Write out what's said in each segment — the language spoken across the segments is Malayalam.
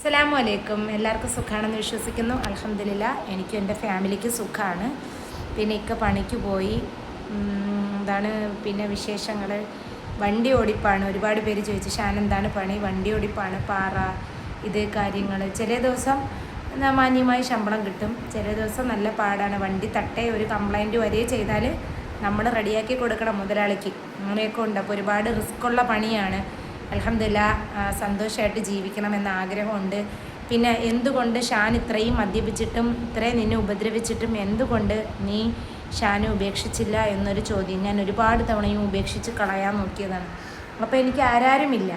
അസ്സലാമു അലൈക്കും. എല്ലാവർക്കും സുഖമാണെന്ന് വിശ്വസിക്കുന്നു. അൽഹംദുലില്ലാ എനിക്കും എൻ്റെ ഫാമിലിക്ക് സുഖമാണ്. പിന്നെ ഇക്ക പണിക്ക് പോയി. എന്താണ് പിന്നെ വിശേഷങ്ങൾ? വണ്ടി ഓടിപ്പാണ്. ഒരുപാട് പേര് ചോദിച്ചു ഷാൻ എന്താണ് പണി? വണ്ടി ഓടിപ്പാണ്. പാറ ഇത് കാര്യങ്ങൾ. ചില ദിവസം മാന്യമായി ശമ്പളം കിട്ടും, ചില ദിവസം നല്ല പാടാണ്. വണ്ടി തട്ടേ ഒരു കംപ്ലൈൻറ്റ് വരെ ചെയ്താൽ നമ്മൾ റെഡിയാക്കി കൊടുക്കണം മുതലാളിക്ക്. അങ്ങനെയൊക്കെ ഉണ്ട്. അപ്പോൾ ഒരുപാട് റിസ്ക്കുള്ള പണിയാണ്. അൽഹംദുലില്ലാ സന്തോഷമായിട്ട് ജീവിക്കണമെന്ന ആഗ്രഹമുണ്ട്. പിന്നെ എന്തുകൊണ്ട് ഷാൻ ഇത്രയും മദ്യപിച്ചിട്ടും ഇത്രയും നിന്നെ ഉപദ്രവിച്ചിട്ടും എന്തുകൊണ്ട് നീ ഷാനെ ഉപേക്ഷിച്ചില്ല എന്നൊരു ചോദ്യം ഞാൻ ഒരുപാട് തവണയും ഉപേക്ഷിച്ച് കളയാൻ നോക്കിയതാണ്. അപ്പോൾ എനിക്ക് ആരാരുമില്ല.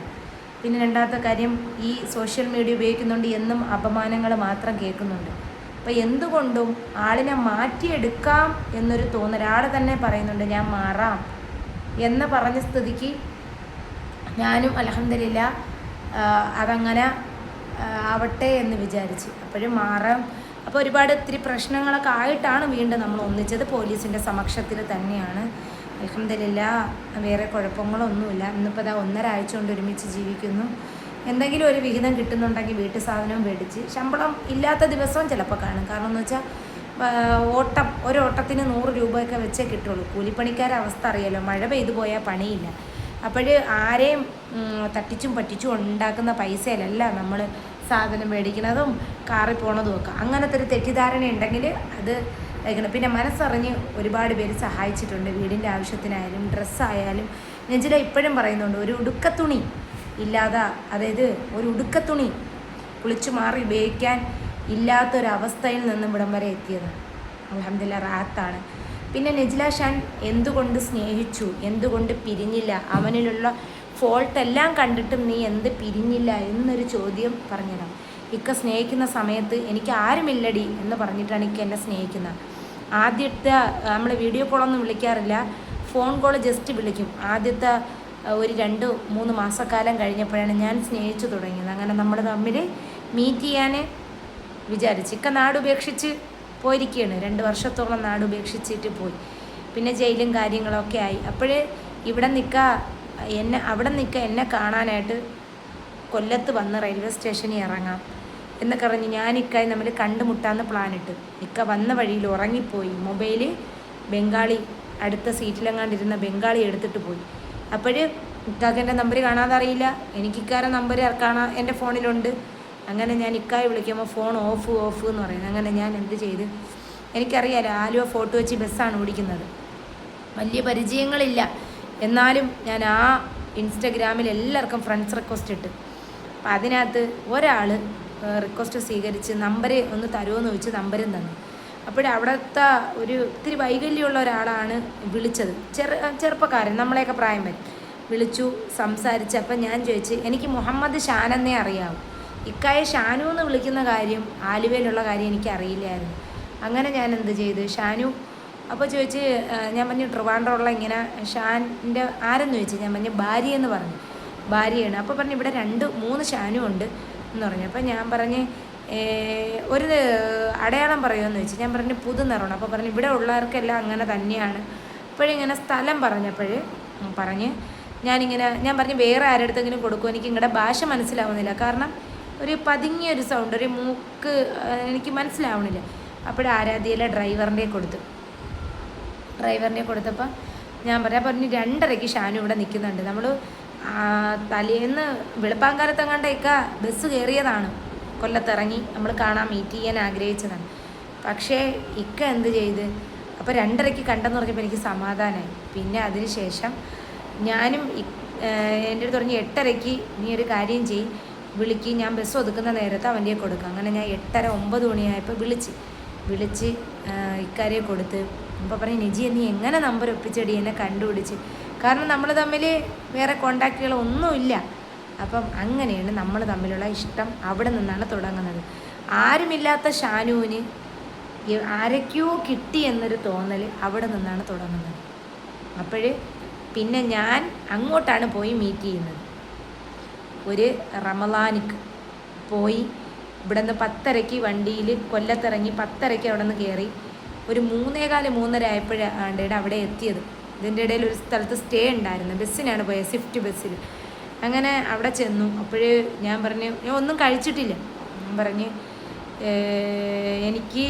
പിന്നെ രണ്ടാമത്തെ കാര്യം, ഈ സോഷ്യൽ മീഡിയ ഉപയോഗിക്കുന്നുണ്ട് എന്നും അപമാനങ്ങൾ മാത്രം കേൾക്കുന്നുണ്ട്. അപ്പോൾ എന്തുകൊണ്ടും ആളിനെ മാറ്റിയെടുക്കാം എന്നൊരു തോന്നൽ. ആൾ തന്നെ പറയുന്നുണ്ട് ഞാൻ മാറാം എന്ന് പറഞ്ഞ സ്ഥിതിക്ക് ഞാനും അൽഹംദുലില്ലാ അതങ്ങനെ ആവട്ടെ എന്ന് വിചാരിച്ച് അപ്പോഴും മാറാം. അപ്പോൾ ഒരുപാട് ഒത്തിരി പ്രശ്നങ്ങളൊക്കെ ആയിട്ടാണ് വീണ്ടും നമ്മൾ ഒന്നിച്ചത്. പോലീസിൻ്റെ സമക്ഷത്തിൽ തന്നെയാണ്. അൽഹംദുലില്ലാ വേറെ കുഴപ്പങ്ങളൊന്നുമില്ല. ഇന്നിപ്പോൾ ഇതാ 1.5 ആഴ്ച കൊണ്ട് ഒരുമിച്ച് ജീവിക്കുന്നു. എന്തെങ്കിലും ഒരു വിഹിതം കിട്ടുന്നുണ്ടെങ്കിൽ വീട്ടു സാധനവും മേടിച്ച്, ശമ്പളം ഇല്ലാത്ത ദിവസവും ചിലപ്പോൾ കാണും. കാരണം എന്ന് വെച്ചാൽ ഓട്ടത്തിന് 100 രൂപയൊക്കെ വെച്ചേ കിട്ടുള്ളൂ. കൂലിപ്പണിക്കാരുടെ അവസ്ഥ അറിയാലോ, മഴ പെയ്തു പോയാൽ പണിയില്ല. അപ്പോൾ ആരെയും തട്ടിച്ചും പറ്റിച്ചും ഉണ്ടാക്കുന്ന പൈസയിലല്ല നമ്മൾ സാധനം മേടിക്കുന്നതും കാറിൽ പോണതും ഒക്കെ. അങ്ങനത്തെ ഒരു തെറ്റിദ്ധാരണ ഉണ്ടെങ്കിൽ അത് കഴിക്കണം. പിന്നെ മനസ്സറിഞ്ഞ് ഒരുപാട് പേര് സഹായിച്ചിട്ടുണ്ട്. വീടിൻ്റെ ആവശ്യത്തിനായാലും ഡ്രസ്സായാലും. നെഞ്ചില ഇപ്പോഴും പറയുന്നുണ്ട്, ഒരു ഉടുക്കത്തുണി ഇല്ലാതെ, അതായത് ഒരു ഉടുക്കത്തുണി കുളിച്ചു മാറി ഉപയോഗിക്കാൻ ഇല്ലാത്തൊരവസ്ഥയിൽ നിന്നും ഇവിടം വരെ എത്തിയത് അൽഹംദുലില്ലാ റാഹത്താണ്. പിന്നെ നെജില ഷാൻ എന്തുകൊണ്ട് സ്നേഹിച്ചു, എന്തുകൊണ്ട് പിരിഞ്ഞില്ല, അവനിലുള്ള ഫോൾട്ടെല്ലാം കണ്ടിട്ടും നീ എന്ത് പിരിഞ്ഞില്ല എന്നൊരു ചോദ്യം പറഞ്ഞുതരാം. ഇക്ക സ്നേഹിക്കുന്ന സമയത്ത് എനിക്ക് ആരുമില്ലടി എന്ന് പറഞ്ഞിട്ടാണ് ഇക്ക എന്നെ സ്നേഹിക്കുന്നത്. ആദ്യത്തെ നമ്മൾ വീഡിയോ കോളൊന്നും വിളിക്കാറില്ല, ഫോൺ കോൾ ജസ്റ്റ് വിളിക്കും. ആദ്യത്തെ ഒരു 2-3 മാസക്കാലം കഴിഞ്ഞപ്പോഴാണ് ഞാൻ സ്നേഹിച്ചു തുടങ്ങിയത്. അങ്ങനെ നമ്മൾ തമ്മിൽ മീറ്റ് ചെയ്യാൻ വിചാരിച്ചു. ഇക്ക നാടുപേക്ഷിച്ച് പോയിരിക്കുകയാണ്. 2 വർഷത്തോളം നാടുപേക്ഷിച്ചിട്ട് പോയി. പിന്നെ ജയിലും കാര്യങ്ങളൊക്കെ ആയി. അപ്പോഴേ അവിടെ നിൽക്കുക എന്നെ കാണാനായിട്ട് കൊല്ലത്ത് വന്ന് റെയിൽവേ സ്റ്റേഷനിൽ ഇറങ്ങാം എന്നൊക്കെ പറഞ്ഞ് ഞാനിക്കായി നമ്മൾ കണ്ടുമുട്ടാന്ന് പ്ലാനിട്ട്. ഇക്ക വന്ന വഴിയിൽ ഉറങ്ങിപ്പോയി. മൊബൈല് ബംഗാളി അടുത്ത സീറ്റിലെങ്ങാണ്ടിരുന്ന ബംഗാളി എടുത്തിട്ട് പോയി. അപ്പോൾ ഇക്കാക്ക് എൻ്റെ നമ്പർ കാണാതെ അറിയില്ല, എനിക്ക് ഇക്കാരെ നമ്പർ കാണാൻ എൻ്റെ ഫോണിലുണ്ട്. അങ്ങനെ ഞാൻ ഇക്കായി വിളിക്കുമ്പോൾ ഫോൺ ഓഫ് എന്ന് പറയുന്നത്. അങ്ങനെ ഞാൻ എന്ത് ചെയ്ത്, എനിക്കറിയാലോ ആലുവ ഫോട്ടോ വെച്ച് ബസ്സാണ് ഓടിക്കുന്നത്, വലിയ പരിചയങ്ങളില്ല. എന്നാലും ഞാൻ ആ ഇൻസ്റ്റഗ്രാമിൽ എല്ലാവർക്കും ഫ്രണ്ട്സ് റിക്വസ്റ്റ് ഇട്ട്. അപ്പം അതിനകത്ത് ഒരാൾ റിക്വസ്റ്റ് സ്വീകരിച്ച് നമ്പർ ഒന്ന് തരുമോയെന്ന് ചോദിച്ച് നമ്പരും തന്നു. അവിടുത്തെ ഒരു ഇത്തിരി വൈകല്യമുള്ള ഒരാളാണ് വിളിച്ചത്. ചെറുപ്പക്കാരൻ, നമ്മളെയൊക്കെ പ്രായം വരും. വിളിച്ചു, സംസാരിച്ച്. അപ്പം ഞാൻ ചോദിച്ച് എനിക്ക് മുഹമ്മദ് ഷാൻ എന്നേ അറിയാവും, ഇക്കായെ ഷാനു എന്ന് വിളിക്കുന്ന കാര്യം, ആലുവയിലുള്ള കാര്യം എനിക്ക് അറിയില്ലായിരുന്നു. അങ്ങനെ ഞാൻ എന്ത് ചെയ്ത്, ഷാനു അപ്പോൾ ചോദിച്ച്, ഞാൻ പറഞ്ഞു ട്രിവാൻഡ്രമുള്ള ഇങ്ങനെ ഷാൻ്റെ ആരെന്ന് ചോദിച്ചു. ഞാൻ പറഞ്ഞു ഭാര്യയെന്ന് പറഞ്ഞു. ഭാര്യയാണ്. അപ്പോൾ പറഞ്ഞു ഇവിടെ 2-3 ഷാനു ഉണ്ട് എന്ന് പറഞ്ഞു. അപ്പോൾ ഞാൻ പറഞ്ഞ് ഒരു അടയാളം പറയുമെന്ന് ചോദിച്ചു. ഞാൻ പറഞ്ഞു പുതുനിറമാണ്. അപ്പോൾ പറഞ്ഞു ഇവിടെ ഉള്ളവർക്കെല്ലാം അങ്ങനെ തന്നെയാണ്. അപ്പോഴിങ്ങനെ സ്ഥലം പറഞ്ഞ് ഞാൻ പറഞ്ഞു വേറെ ആരുടെ അടുത്തെങ്കിലും കൊടുക്കും, എനിക്ക് നിങ്ങളുടെ ഭാഷ മനസ്സിലാവുന്നില്ല. കാരണം ഒരു പതുങ്ങിയൊരു സൗണ്ട്, ഒരു മൂക്ക് എനിക്ക് മനസ്സിലാവണില്ല. ആരാധ്യയിലെ ഡ്രൈവറിനെ കൊടുത്തപ്പോൾ ഞാൻ പറഞ്ഞു 2:30 ഷാനു ഇവിടെ നിൽക്കുന്നുണ്ട്. നമ്മൾ തലേന്ന് വെളുപ്പാങ്കാലത്തെങ്ങാണ്ടേക്ക ബസ് കയറിയതാണ്, കൊല്ലത്തിറങ്ങി നമ്മൾ കാണാൻ മീറ്റ് ചെയ്യാൻ ആഗ്രഹിച്ചതാണ്. പക്ഷേ ഇക്ക എന്ത് ചെയ്ത്, അപ്പോൾ 2:30 കണ്ടെന്ന് പറഞ്ഞപ്പോൾ എനിക്ക് സമാധാനമായി. പിന്നെ അതിന് ശേഷം ഞാനും എൻ്റെ അടുത്ത് പറഞ്ഞ് 8:30 നീ ഒരു കാര്യം ചെയ്യും, വിളിക്ക്, ഞാൻ ബസ് ഒതുക്കുന്ന നേരത്ത് അവൻ്റെ കൊടുക്കുക. അങ്ങനെ ഞാൻ 8:30-9 മണിയായപ്പോൾ വിളിച്ച് ഇക്കാരെ കൊടുത്ത്. അപ്പോൾ പറഞ്ഞു നെജി നീ എങ്ങനെ നമ്പർ ഒപ്പിച്ചടി, എന്നെ കണ്ടുപിടിച്ച്. കാരണം നമ്മൾ തമ്മിൽ വേറെ കോണ്ടാക്റ്റുകളൊന്നുമില്ല. അപ്പം അങ്ങനെയാണ് നമ്മൾ തമ്മിലുള്ള ഇഷ്ടം അവിടെ നിന്നാണ് തുടങ്ങുന്നത്. ആരുമില്ലാത്ത ഷാനുവിന് ആരൊക്കെയോ കിട്ടി എന്നൊരു തോന്നൽ അവിടെ നിന്നാണ് തുടങ്ങുന്നത്. പിന്നെ ഞാൻ അങ്ങോട്ടാണ് പോയി മീറ്റ് ചെയ്യുന്നത്. ഒരു റമളാനിക്ക് പോയി ഇവിടെ നിന്ന് 10:30 വണ്ടിയിൽ കൊല്ലത്തിറങ്ങി 10:30 അവിടെ നിന്ന് കയറി. ഒരു 3:15-3:30 ആയപ്പോഴാണ് അവിടെ എത്തിയത്. ഇതിൻ്റെ ഇടയിൽ ഒരു സ്ഥലത്ത് സ്റ്റേ ഉണ്ടായിരുന്നു. ബസ്സിനാണ് പോയത്, സ്വിഫ്റ്റ് ബസ്സിൽ. അങ്ങനെ അവിടെ ചെന്നു. അപ്പോഴേ ഞാൻ പറഞ്ഞു ഞാൻ ഒന്നും കഴിച്ചിട്ടില്ല. പറഞ്ഞ് എനിക്ക്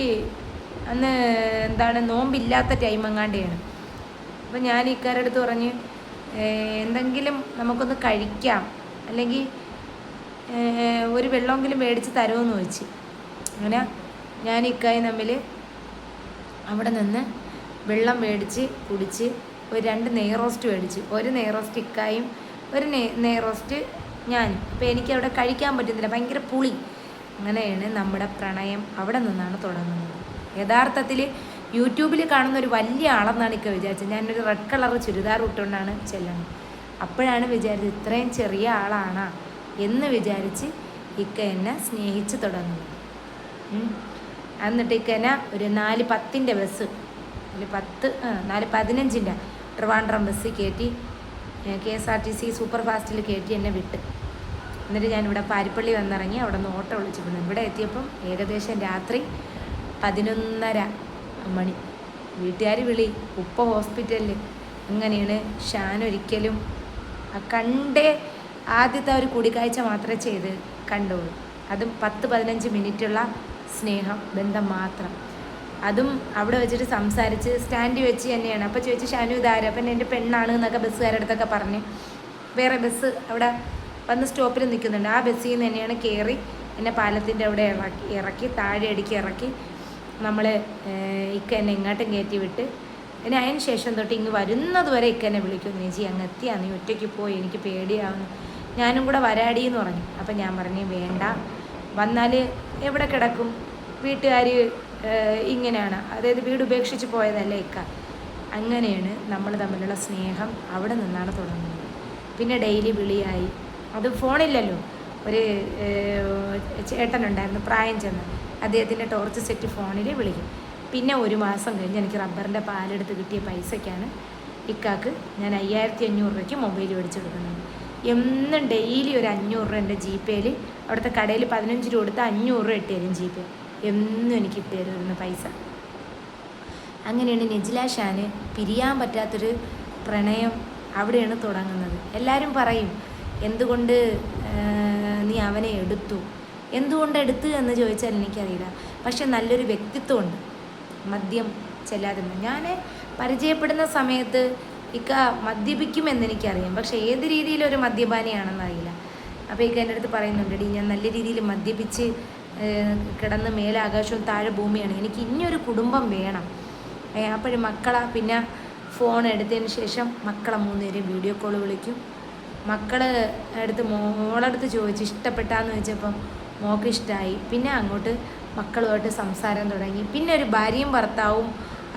അന്ന് എന്താണ് നോമ്പില്ലാത്ത ടൈം എങ്ങാണ്ടെയാണ്. അപ്പോൾ ഞാൻ ഇക്കാരുടെ അടുത്ത് പറഞ്ഞ് എന്തെങ്കിലും നമുക്കൊന്ന് കഴിക്കാം, അല്ലെങ്കിൽ ഒരു വെള്ളമെങ്കിലും മേടിച്ച് തരുമെന്ന് ചോദിച്ചു. അങ്ങനെ ഞാൻ ഇക്കായും തമ്മിൽ അവിടെ നിന്ന് വെള്ളം മേടിച്ച് കുടിച്ച് ഒരു 2 നെയ് റോസ്റ്റ് മേടിച്ചു. ഒരു നെയ് റോസ്റ്റ് ഇക്കായും ഒരു നെയ് റോസ്റ്റ് ഞാനും. അപ്പോൾ എനിക്കവിടെ കഴിക്കാൻ പറ്റുന്നില്ല, ഭയങ്കര പുളി. അങ്ങനെയാണ് നമ്മുടെ പ്രണയം അവിടെ നിന്നാണ് തുടങ്ങുന്നത്. യഥാർത്ഥത്തിൽ യൂട്യൂബിൽ കാണുന്ന ഒരു വലിയ ആളെന്നാണ് ഇക്ക വിചാരിച്ചത്. ഞാനൊരു റെഡ് കളർ ചുരിദാർ ഇട്ടുകൊണ്ടാണ് ചെല്ലുന്നത്. അപ്പോഴാണ് വിചാരിച്ചത് ഇത്രയും ചെറിയ ആളാണോ എന്ന് വിചാരിച്ച് ഇക്ക എന്നെ സ്നേഹിച്ച് തുടങ്ങുന്നത്. എന്നിട്ട് ഇക്ക എന്നെ ഒരു 4:10 ബസ്, 4:15 ട്രിവാൻഡ്രം ബസ് കയറ്റി, KSRTC സൂപ്പർ ഫാസ്റ്റിൽ കയറ്റി എന്നെ വിട്ട്. എന്നിട്ട് ഞാനിവിടെ പാരിപ്പള്ളി വന്നിറങ്ങി. അവിടെ നിന്ന് ഓട്ടോ വിളിച്ചിരുന്നു. ഇവിടെ എത്തിയപ്പം ഏകദേശം രാത്രി 11:30 മണി. വീട്ടുകാർ വിളി, ഉപ്പ ഹോസ്പിറ്റലിൽ. അങ്ങനെയാണ് ഷാനൊരിക്കലും കണ്ടേ ആദ്യത്തെ ഒരു കൂടിക്കാഴ്ച മാത്രമേ ചെയ്ത് കണ്ടുള്ളൂ. അതും 10-15 മിനിറ്റുള്ള സ്നേഹം ബന്ധം മാത്രം. അതും അവിടെ വെച്ചിട്ട് സംസാരിച്ച് സ്റ്റാൻഡിൽ വെച്ച് തന്നെയാണ്. അപ്പോൾ ചോദിച്ചു ഷാനു ഇതാരും, അപ്പം എൻ്റെ പെണ്ണാണ് എന്നൊക്കെ ബസ്സുകാരുടെ അടുത്തൊക്കെ പറഞ്ഞ് വേറെ ബസ് അവിടെ വന്ന് സ്റ്റോപ്പിൽ നിൽക്കുന്നുണ്ട്. ആ ബസ്സിൽ നിന്ന് തന്നെയാണ് കയറി എന്നെ പാലത്തിൻ്റെ അവിടെ ഇറക്കി താഴെ അടുക്കി ഇറക്കി നമ്മൾ ഇക്ക എന്നെ ഇങ്ങോട്ടും കയറ്റി വിട്ട്. പിന്നെ അതിന് ശേഷം തൊട്ട് ഇങ്ങ് വരുന്നത് വരെ ഇക്ക എന്നെ വിളിക്കും, ചേച്ചി അങ്ങ് എത്തിയാ, നീ ഒറ്റയ്ക്ക് പോയി, എനിക്ക് പേടിയാവുന്നു, ഞാനും കൂടെ വരാടി എന്ന് പറഞ്ഞു. അപ്പം ഞാൻ പറഞ്ഞു വേണ്ട, വന്നാൽ എവിടെ കിടക്കും, വീട്ടുകാർ ഇങ്ങനെയാണ്, അതായത് വീട് ഉപേക്ഷിച്ച് പോയതല്ലേ ഇക്ക. അങ്ങനെയാണ് നമ്മൾ തമ്മിലുള്ള സ്നേഹം അവിടെ നിന്നാണ് തുടങ്ങുന്നത്. പിന്നെ ഡെയിലി വിളിയായി. അത് ഫോണില്ലല്ലോ. ഒരു ചേട്ടനുണ്ടായിരുന്നു പ്രായം ചെന്ന്, അദ്ദേഹത്തിൻ്റെ ടോർച്ച് സെറ്റ് ഫോണിൽ വിളിക്കും. പിന്നെ 1 മാസം കഴിഞ്ഞ് എനിക്ക് റബ്ബറിൻ്റെ പാലെടുത്ത് കിട്ടിയ പൈസയ്ക്കാണ് ഇക്കാക്ക് ഞാൻ 5500 രൂപയ്ക്ക് മൊബൈൽ മേടിച്ച് കൊടുക്കുന്നത്. എന്നും ഡെയിലി ഒരു 500 രൂപ എൻ്റെ GPയിൽ, അവിടുത്തെ കടയിൽ 15 രൂപ കൊടുത്ത് 500 രൂപ ഇട്ട് തരും GP, എന്നും എനിക്ക് ഇട്ട് തരുന്ന പൈസ. അങ്ങനെയാണ് നെജില ഷാന് പിരിയാൻ പറ്റാത്തൊരു പ്രണയം അവിടെയാണ് തുടങ്ങുന്നത്. എല്ലാവരും പറയും എന്തുകൊണ്ട് നീ അവനെ എടുത്തു, എന്തുകൊണ്ട് എടുത്തു എന്ന് ചോദിച്ചാൽ എനിക്കറിയില്ല. പക്ഷെ നല്ലൊരു വ്യക്തിത്വമുണ്ട്, മദ്യം ചെല്ലാതിരുന്നു. ഞാൻ പരിചയപ്പെടുന്ന സമയത്ത് ഇക്ക മദ്യപിക്കുമെന്നെനിക്കറിയാം, പക്ഷേ ഏത് രീതിയിലൊരു മദ്യപാനിയാണെന്നറിയില്ല. അപ്പോൾ ഇക്ക എൻ്റെ അടുത്ത് പറയുന്നുണ്ട്, ഞാൻ നല്ല രീതിയിൽ മദ്യപിച്ച് കിടന്ന് മേലാകാശവും താഴെ ഭൂമിയാണ്, എനിക്ക് ഇനിയൊരു കുടുംബം വേണം. അപ്പോഴും പിന്നെ ഫോൺ എടുത്തതിന് ശേഷം മക്കളെ 3 പേരും വീഡിയോ കോൾ വിളിക്കും. മോളടുത്ത് ചോദിച്ചു ഇഷ്ടപ്പെട്ടാന്ന് ചോദിച്ചപ്പം മോൾക്ക് ഇഷ്ടമായി. പിന്നെ അങ്ങോട്ട് മക്കളുമായിട്ട് സംസാരം തുടങ്ങി. പിന്നെ ഒരു ഭാര്യയും ഭർത്താവും,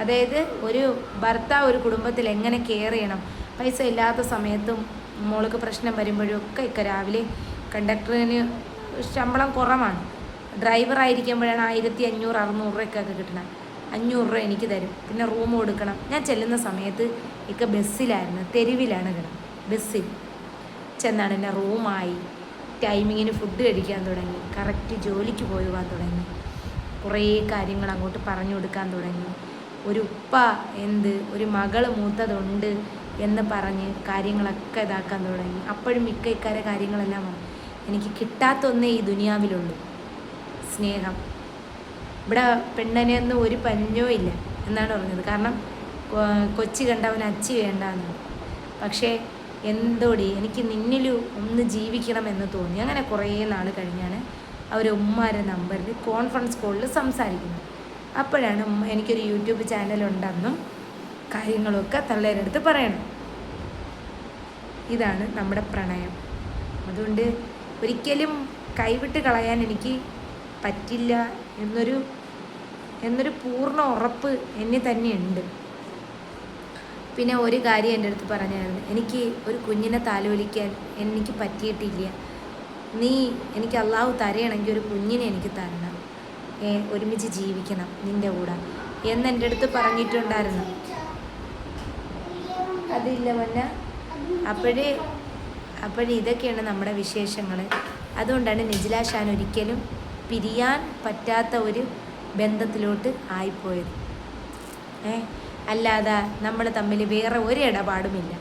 അതായത് ഒരു ഭർത്താവ് ഒരു കുടുംബത്തിൽ എങ്ങനെ കെയർ ചെയ്യണം. പൈസ ഇല്ലാത്ത സമയത്തും മോൾക്ക് പ്രശ്നം വരുമ്പോഴും ഒക്കെ ഇക്ക രാവിലെ കണ്ടക്ടറിന് ശമ്പളം കുറവാണ്, ഡ്രൈവറായിരിക്കുമ്പോഴാണ് 1500-600 രൂപയൊക്കെ കിട്ടണം. 500 രൂപ എനിക്ക് തരും, പിന്നെ റൂം കൊടുക്കണം. ഞാൻ ചെല്ലുന്ന സമയത്ത് ഇക്ക ബസ്സിലായിരുന്നു, തെരുവിലാണ് കിടന്നത്. ബസ്സിൽ ചെന്നാണ് എന്നെ റൂമായി, ടൈമിങ്ങിന് ഫുഡ് കഴിക്കാൻ തുടങ്ങി, കറക്റ്റ് ജോലിക്ക് പോകാൻ തുടങ്ങി, കുറേ കാര്യങ്ങൾ അങ്ങോട്ട് പറഞ്ഞു കൊടുക്കാൻ തുടങ്ങി. ഒരു ഉപ്പ ഒരു മകള് മൂത്തതുണ്ട് എന്ന് പറഞ്ഞ് കാര്യങ്ങളൊക്കെ ഇതാക്കാൻ തുടങ്ങി. അപ്പോഴും ഇക്കാരെ കാര്യങ്ങളെല്ലാം എനിക്ക് കിട്ടാത്തൊന്നേ ഈ ദുനിയാവിലുള്ളൂ, സ്നേഹം. ഇവിടെ പെണ്ണനെയൊന്നും ഒരു പഞ്ഞോ ഇല്ല എന്നാണ് പറഞ്ഞത്. കാരണം കൊച്ചി കണ്ടവൻ അച്ചി വേണ്ടാന്ന്. പക്ഷേ എന്തോടി എനിക്ക് നിന്നിൽ ഒന്ന് ജീവിക്കണമെന്ന് തോന്നി. അങ്ങനെ കുറേ നാൾ കഴിഞ്ഞാണ് അവർ ഉമ്മാരെ നമ്പറിൽ കോൺഫറൻസ് കോളിൽ സംസാരിക്കുന്നത്. അപ്പോഴാണ് എനിക്കൊരു യൂട്യൂബ് ചാനലുണ്ടെന്നും കാര്യങ്ങളൊക്കെ തള്ളേരുടെ അടുത്ത് പറയണം. ഇതാണ് നമ്മുടെ പ്രണയം. അതുകൊണ്ട് ഒരിക്കലും കൈവിട്ട് കളയാൻ എനിക്ക് പറ്റില്ല എന്നൊരു പൂർണ്ണ ഉറപ്പ് എന്നിൽ തന്നെയുണ്ട്. പിന്നെ ഒരു കാര്യം എൻ്റെ അടുത്ത് പറഞ്ഞായിരുന്നു, എനിക്ക് ഒരു കുഞ്ഞിനെ താലോലിക്കാൻ എനിക്ക് പറ്റിയിട്ടില്ല, നീ എനിക്ക് അള്ളാഹു തരയണമെങ്കിൽ ഒരു കുഞ്ഞിനെ എനിക്ക് തരണം, ഒരുമിച്ച് ജീവിക്കണം നിൻ്റെ കൂടെ എന്നെൻ്റെ അടുത്ത് പറഞ്ഞിട്ടുണ്ടായിരുന്നു. അതില്ല മന്ന. അപ്പോഴേ ഇതൊക്കെയാണ് നമ്മുടെ വിശേഷങ്ങൾ. അതുകൊണ്ടാണ് നെജില ഷാൻ ഒരിക്കലും പിരിയാൻ പറ്റാത്ത ഒരു ബന്ധത്തിലോട്ട് ആയിപ്പോയത്. അല്ലാതെ നമ്മൾ തമ്മിൽ വേറെ ഒരു ഇടപാടുമില്ല.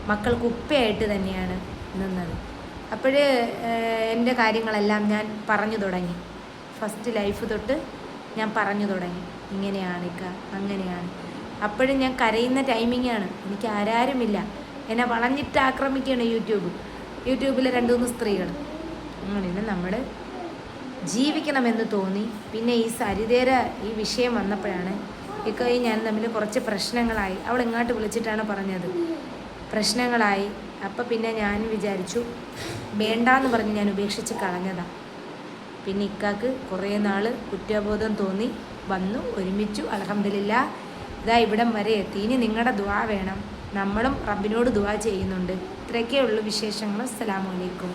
മക്കൾക്ക് ഉപ്പയായിട്ട് തന്നെയാണ് നിന്നത്. എൻ്റെ കാര്യങ്ങളെല്ലാം ഞാൻ പറഞ്ഞു തുടങ്ങി. ഫസ്റ്റ് ലൈഫ് തൊട്ട് ഞാൻ പറഞ്ഞു തുടങ്ങി, ഇങ്ങനെയാണ് ഇക്ക, അങ്ങനെയാണ്. അപ്പോഴും ഞാൻ കരയുന്ന ടൈമിങ്ങാണ്. എനിക്ക് ആരാരുമില്ല, എന്നെ വളഞ്ഞിട്ട് ആക്രമിക്കുകയാണ് യൂട്യൂബിലെ 2-3 സ്ത്രീകൾ. അങ്ങനെ നമ്മൾ ജീവിക്കണമെന്ന് തോന്നി. പിന്നെ ഈ സരിതേര ഈ വിഷയം വന്നപ്പോഴാണ് ഇക്കയും ഞാൻ തമ്മിൽ കുറച്ച് പ്രശ്നങ്ങളായി. അവൾ ഇങ്ങോട്ട് വിളിച്ചിട്ടാണ് പറഞ്ഞത്, പ്രശ്നങ്ങളായി. അപ്പം പിന്നെ ഞാൻ വിചാരിച്ചു വേണ്ടാന്ന് പറഞ്ഞ് ഞാൻ ഉപേക്ഷിച്ച് കളഞ്ഞതാണ്. പിന്നെ ഇക്കാക്ക് കുറേ നാൾ കുറ്റബോധം തോന്നി, വന്നു, ഒരുമിച്ചു, അൽഹംദുലില്ലാ ഇതാ ഇവിടം വരെ എത്തി. ഇനി നിങ്ങളുടെ ദുആ വേണം, നമ്മളും റബ്ബിനോട് ദുആ ചെയ്യുന്നുണ്ട്. ഇത്രയൊക്കെ ഉള്ളൂ വിശേഷങ്ങൾ. അസ്സലാമു അലൈക്കും.